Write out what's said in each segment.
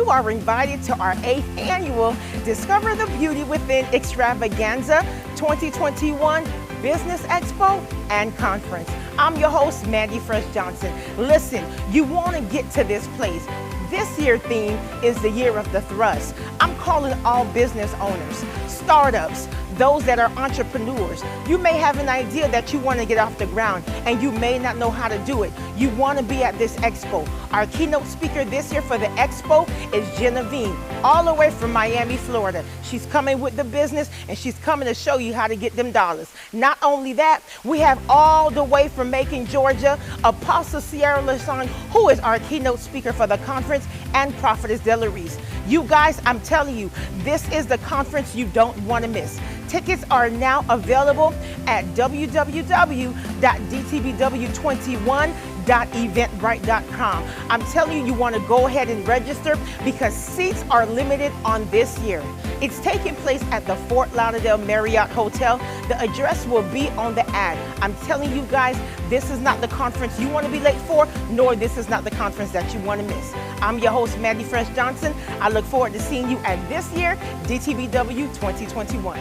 you are invited to our 8th annual Discover the Beauty Within Extravaganza 2021 Business Expo and Conference. I'm your host, Mandy Fresh Johnson. Listen, you want to get to this place. This year's theme is the year of the thrust. I'm calling all business owners, startups, those that are entrepreneurs. You may have an idea that you want to get off the ground and you may not know how to do it. You want to be at this expo. Our keynote speaker this year for the expo is Genevieve, all the way from Miami, Florida. She's coming with the business and she's coming to show you how to get them dollars. Not only that, we have all the way from Macon, Georgia, Apostle Sierra Lason, who is our keynote speaker for the conference, and Prophetess Delarice. You guys, I'm telling you, this is the conference you don't want to miss. Tickets are now available at www.DTBW2021.eventbrite.com. I'm telling you, you want to go ahead and register because seats are limited on this year. It's taking place at the Fort Lauderdale Marriott Hotel. The address will be on the ad. I'm telling you guys, this is not the conference you want to be late for, nor this is not the conference that you want to miss. I'm your host, Mandy Fresh Johnson. I look forward to seeing you at this year DTBW 2021.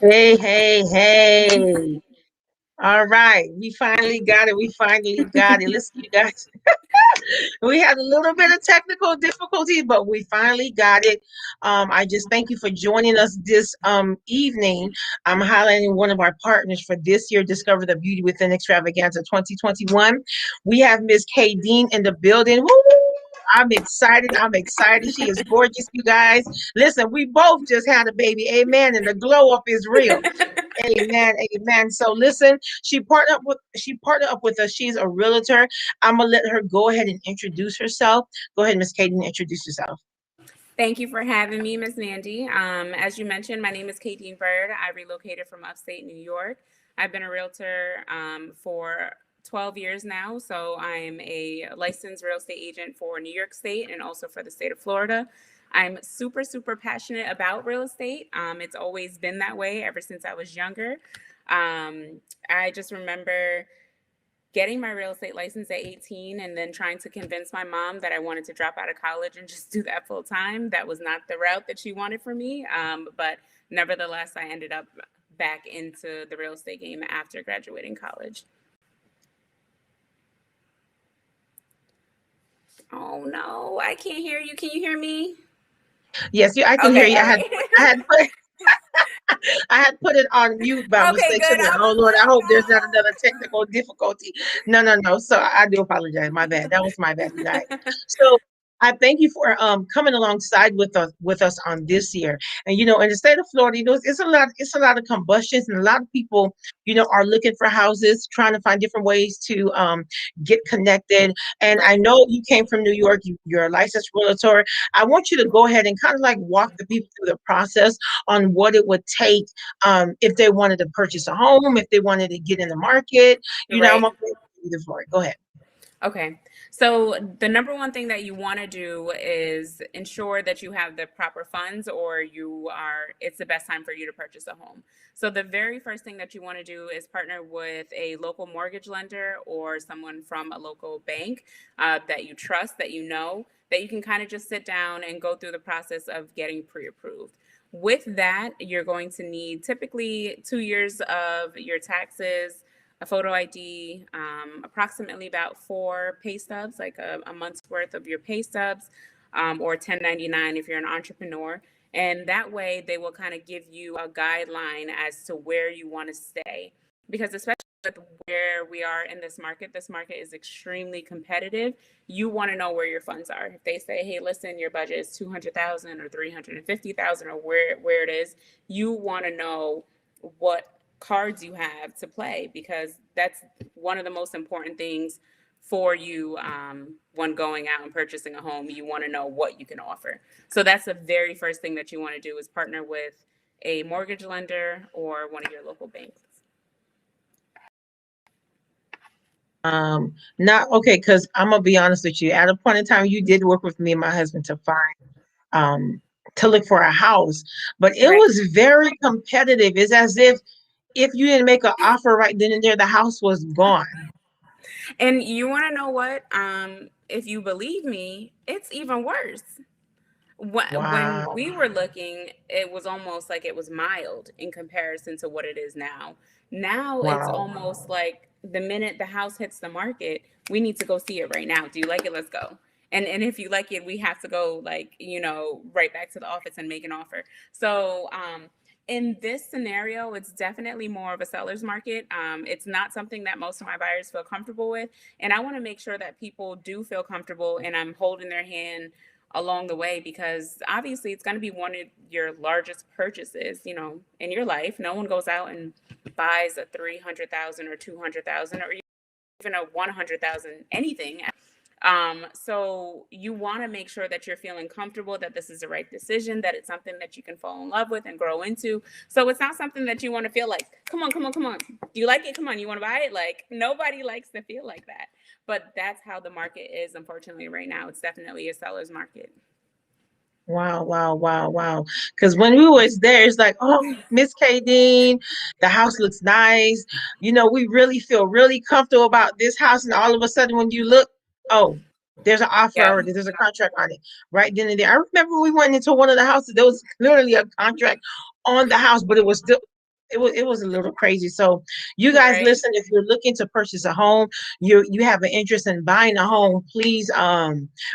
Hey, hey, hey. All right. We finally got it. Listen, you guys. We had a little bit of technical difficulties, but we finally got it. I just thank you for joining us this evening. I'm highlighting one of our partners for this year, Discover the Beauty Within Extravaganza 2021. We have Miss Kay Dean in the building. Woo! I'm excited. She is gorgeous, you guys. Listen, we both just had a baby. Amen. And the glow up is real. Amen. Amen. So listen, she partnered up with us. She's a realtor. I'm gonna let her go ahead and introduce herself. Go ahead, Miss Katie, and introduce yourself. Thank you for having me, Ms. Mandy. As you mentioned, my name is Katie Bird. I relocated from upstate New York. I've been a realtor for 12 years now. So I'm a licensed real estate agent for New York State and also for the state of Florida. I'm super, super passionate about real estate. It's always been that way ever since I was younger. I just remember getting my real estate license at 18 and then trying to convince my mom that I wanted to drop out of college and just do that full time. That was not the route that she wanted for me. But nevertheless, I ended up back into the real estate game after graduating college. Oh no, I can't hear you. Can you hear me? Yes, I can hear you. I had put it on mute by mistake. Oh Lord, I hope there's not another technical difficulty. No. So I do apologize. My bad. That was my bad, guys. So I thank you for coming alongside with us on this year. And in the state of Florida, it's a lot of combustions, and a lot of people, are looking for houses, trying to find different ways to get connected. And I know you came from New York, you're a licensed realtor. I want you to go ahead and kind of like walk the people through the process on what it would take if they wanted to purchase a home, if they wanted to get in the market. I'm going to give you the floor. Go ahead. Okay. So the number one thing that you want to do is ensure that you have the proper funds, or it's the best time for you to purchase a home. So the very first thing that you want to do is partner with a local mortgage lender or someone from a local bank that you trust, that that you can kind of just sit down and go through the process of getting pre-approved. With that, you're going to need typically 2 years of your taxes, a photo ID, approximately about 4 pay stubs, like a month's worth of your pay stubs, or 1099 if you're an entrepreneur. And that way they will kind of give you a guideline as to where you want to stay. Because especially with where we are in this market is extremely competitive. You want to know where your funds are. If they say, hey, listen, your budget is $200,000 or $350,000 or where it is, you want to know what cards you have to play, because that's one of the most important things for you when going out and purchasing a home. You want to know what you can offer. So that's the very first thing that you want to do, is partner with a mortgage lender or one of your local banks. Not okay, because I'm gonna be honest with you. At a point in time, you did work with me and my husband to find to look for a house, but it was very competitive. It's as if if you didn't make an offer right then and there, the house was gone. And you want to know what? If you believe me, it's even worse. When Wow. we were looking, it was almost like it was mild in comparison to what it is now. Now it's Wow. almost like the minute the house hits the market, we need to go see it right now. Do you like it? Let's go. And if you like it, we have to go, like, right back to the office and make an offer. So in this scenario, it's definitely more of a seller's market. It's not something that most of my buyers feel comfortable with. And I want to make sure that people do feel comfortable, and I'm holding their hand along the way, because obviously it's going to be one of your largest purchases, in your life. No one goes out and buys a 300,000 or 200,000 or even a 100,000 anything. So you want to make sure that you're feeling comfortable, that this is the right decision, that it's something that you can fall in love with and grow into. So it's not something that you want to feel like, come on, come on, come on. Do you like it? Come on, you want to buy it? Like, nobody likes to feel like that. But that's how the market is, unfortunately, right now. It's definitely a seller's market. Wow, wow, wow, wow. Because when we was there, it's like, oh, Miss K. Dean, the house looks nice. We really feel really comfortable about this house. And all of a sudden, when you look, oh, there's an offer Yeah. or there's a contract on it right then and there. I remember we went into one of the houses. There was literally a contract on the house, but it was still. It was a little crazy. So you guys Right. listen, if you're looking to purchase a home, you have an interest in buying a home, please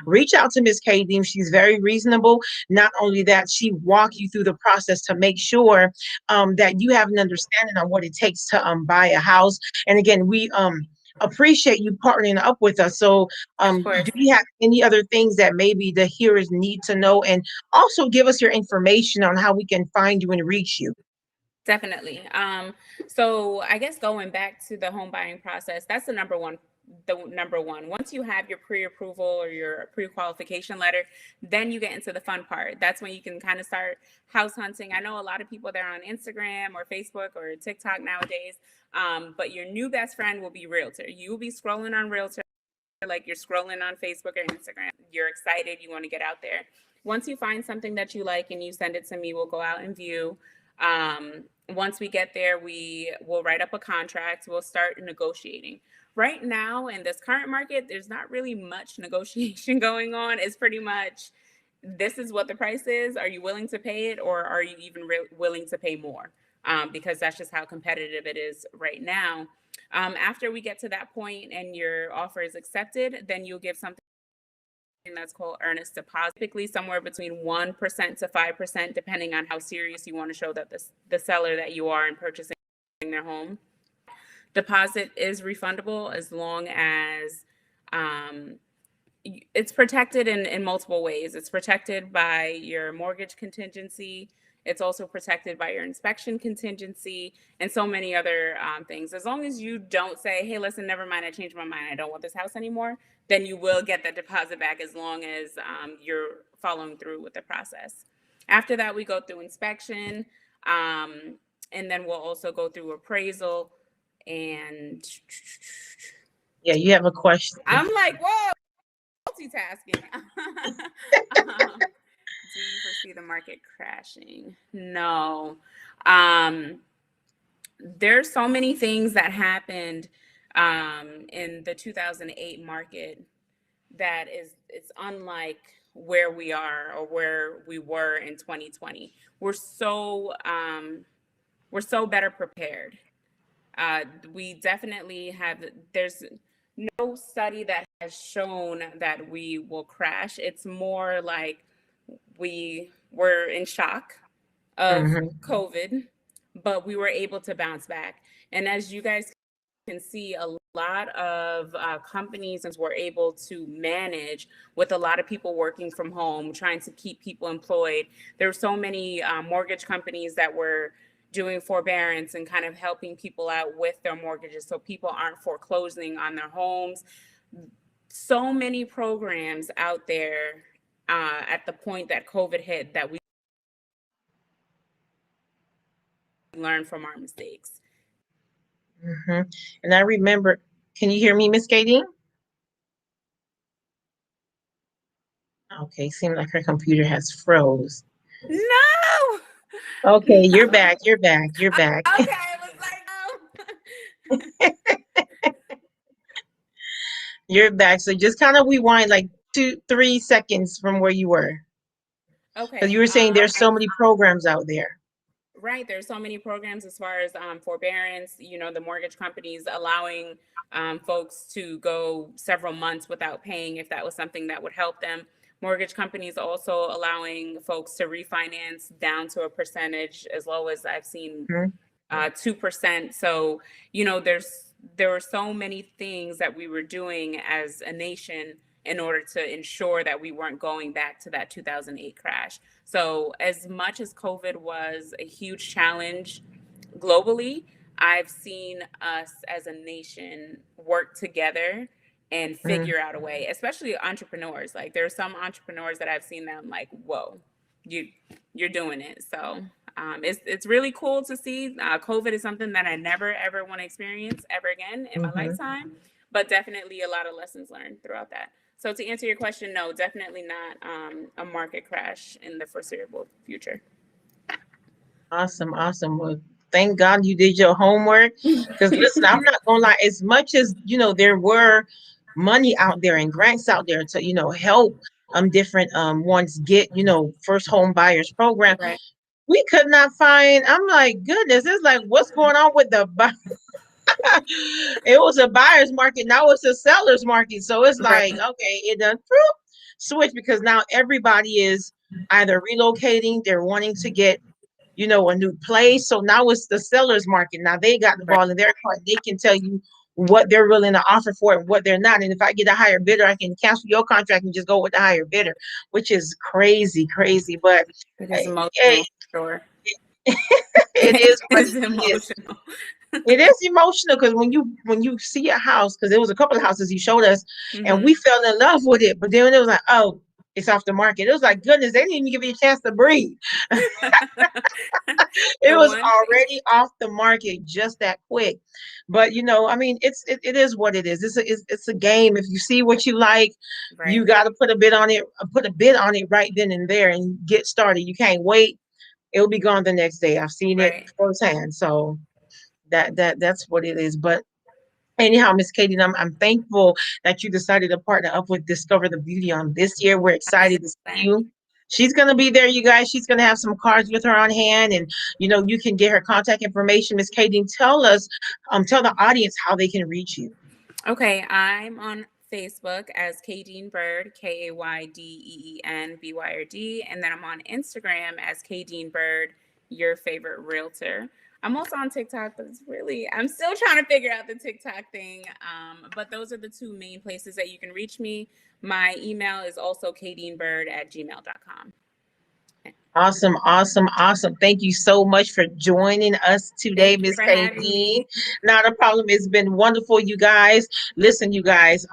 reach out to Miss K. Dean. She's very reasonable. Not only that, she walk you through the process to make sure that you have an understanding on what it takes to buy a house. And again, we appreciate you partnering up with us. So Of course. do you have any other things that maybe the hearers need to know? And also give us your information on how we can find you and reach you. Definitely. So I guess going back to the home buying process, that's the number one. The number one. Once you have your pre-approval or your pre-qualification letter, then you get into the fun part. That's when you can kind of start house hunting. I know a lot of people that are on Instagram or Facebook or TikTok nowadays, but your new best friend will be Realtor. You will be scrolling on Realtor like you're scrolling on Facebook or Instagram. You're excited. You want to get out there. Once you find something that you like and you send it to me, we'll go out and view. Once we get there, we will write up a contract. We'll start negotiating. Right now, in this current market, there's not really much negotiation going on. It's pretty much, this is what the price is. Are you willing to pay it, or are you even willing to pay more? Because that's just how competitive it is right now. After we get to that point and your offer is accepted, then you'll give something that's called earnest deposit, typically somewhere between 1% to 5%, depending on how serious you want to show that the seller that you are in purchasing their home. Deposit is refundable as long as it's protected in multiple ways. It's protected by your mortgage contingency. It's also protected by your inspection contingency and so many other things. As long as you don't say, hey, listen, never mind, I changed my mind, I don't want this house anymore, then you will get that deposit back as long as you're following through with the process. After that, we go through inspection, and then we'll also go through appraisal. And Yeah, you have a question. I'm like, whoa, multitasking. Do you foresee the market crashing? No. There's so many things that happened in the 2008 market that it's unlike where we are or where we were in 2020. We're so better prepared. We definitely have. There's no study that has shown that we will crash. It's more like we were in shock of Mhm. COVID, but we were able to bounce back. And as you guys can see, a lot of companies were able to manage with a lot of people working from home, trying to keep people employed. There were so many mortgage companies that were doing forbearance and kind of helping people out with their mortgages so people aren't foreclosing on their homes. So many programs out there at the point that COVID hit that we learned from our mistakes. And I remember, can you hear me, Miss Katie? Okay, seems like her computer has froze. No, Okay, you're no. back. You're back. You're back. Okay, it was like, You're back. So just kind of rewind like 2-3 seconds from where you were. Because you Okay. were saying there's so many programs out there. Right. There's so many programs as far as forbearance, the mortgage companies allowing folks to go several months without paying if that was something that would help them. Mortgage companies also allowing folks to refinance down to a percentage as low as I've seen Mhm. 2%. So, there were so many things that we were doing as a nation in order to ensure that we weren't going back to that 2008 crash. So, as much as COVID was a huge challenge globally, I've seen us as a nation work together and Mhm. figure out a way, especially entrepreneurs. Like there are some entrepreneurs that I've seen them like, whoa, you you're doing it. So it's really cool to see. COVID is something that I never ever want to experience ever again in my Mhm. lifetime, but definitely a lot of lessons learned throughout that. So to answer your question, no, definitely not a market crash in the foreseeable future. Awesome, awesome. Well, thank God you did your homework. Because listen, I'm not gonna lie, as much as there were money out there and grants out there to, help different ones get, first home buyers program, Right, we could not find. I'm like, goodness, it's like what's going on with the it was a buyer's market, now it's a seller's market. So it's like, right, okay, it done switch because now everybody is either relocating, they're wanting to get a new place. So now it's the seller's market. Now they got the right. ball in their court. They can tell you what they're willing to offer for it and what they're not. And if I get a higher bidder, I can cancel your contract and just go with the higher bidder, which is crazy, crazy. But It is hey, emotional, for sure. it is what It's it is. emotional. It is emotional because when you see a house, because there was a couple of houses you showed us, and Hmm. we fell in love with it. But then it was like, oh, it's off the market. It was like, goodness, they didn't even give you a chance to breathe. It The was one thing, already off the market just that quick. But I mean, it is what it is. It's a game. If you see what you like, you right, got to put a bid on it right then and there, and get started. You can't wait. It'll be gone the next day. I've seen it right. firsthand. So that's what it is. But anyhow, Miss Katie, I'm thankful that you decided to partner up with Discover the Beauty on this year. We're excited to see you. She's gonna be there, you guys. She's gonna have some cards with her on hand, and you can get her contact information. Miss Katie, tell the audience how they can reach you. Okay, I'm on Facebook as Kadeen Bird, KAYDEENBYRD, and then I'm on Instagram as Kadeen Bird, your favorite realtor. I'm also on TikTok, but I'm still trying to figure out the TikTok thing. But those are the two main places that you can reach me. My email is also kadeenbird@gmail.com. Awesome, awesome, awesome. Thank you so much for joining us today, Thank you Miss for having KD. me. Not a problem. It's been wonderful, you guys. Listen, you guys,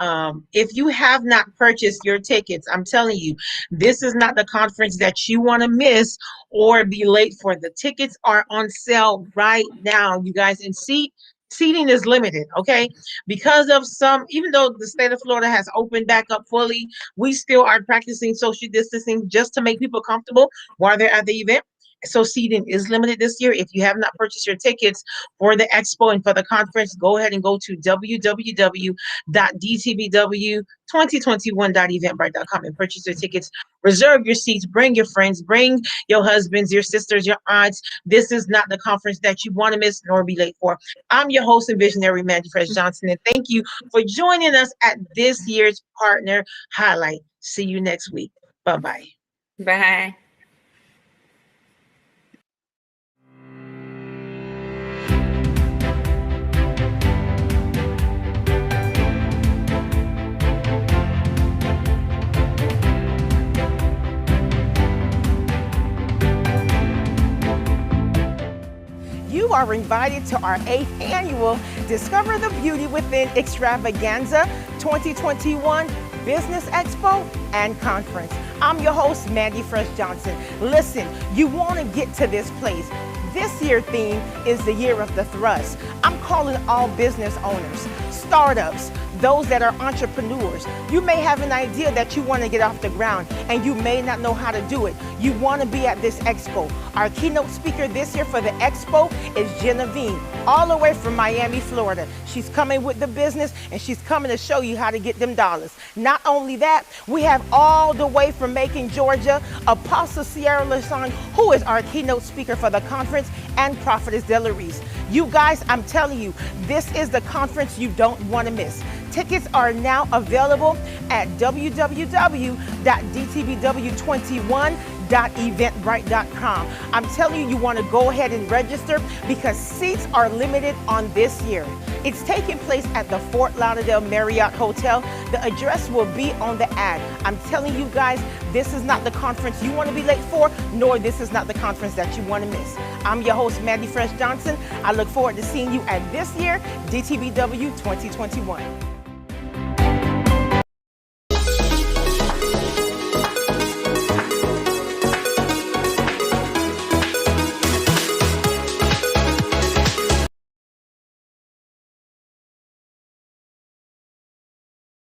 if you have not purchased your tickets, I'm telling you, this is not the conference that you want to miss or be late for. The tickets are on sale right now, you guys, and seating is limited, okay? Because of even though the state of Florida has opened back up fully, we still are practicing social distancing just to make people comfortable while they're at the event. So seating is limited this year. If you have not purchased your tickets for the expo and for the conference, go ahead and go to www.dtbw2021.eventbrite.com and purchase your tickets. Reserve your seats. Bring your friends. Bring your husbands, your sisters, your aunts. This is not the conference that you want to miss nor be late for. I'm your host and visionary, MandyFresh Johnson, and thank you for joining us at this year's Partner Highlight. See you next week. Bye-bye. Bye. You are invited to our 8th annual Discover the Beauty Within Extravaganza 2021 Business Expo and Conference. I'm your host, MandyFresh Johnson. Listen, you want to get to this place. This year's theme is the year of the thrust. I'm calling all business owners, startups, those that are entrepreneurs. You may have an idea that you want to get off the ground and you may not know how to do it. You want to be at this expo. Our keynote speaker this year for the expo is Genevieve, all the way from Miami, Florida. She's coming with the business and she's coming to show you how to get them dollars. Not only that, we have all the way from Macon, Georgia, Apostle Sierra Lason, who is our keynote speaker for the conference, and Prophetess Delarice. You guys, I'm telling you, this is the conference you don't want to miss. Tickets are now available at www.dtbw2021.eventbrite.com. I'm telling you, you want to go ahead and register because seats are limited on this year. It's taking place at the Fort Lauderdale Marriott Hotel. The address will be on the ad. I'm telling you guys, this is not the conference you want to be late for, nor this is not the conference that you want to miss. I'm your host, Mandy Fresh Johnson. I look forward to seeing you at this year DTBW 2021.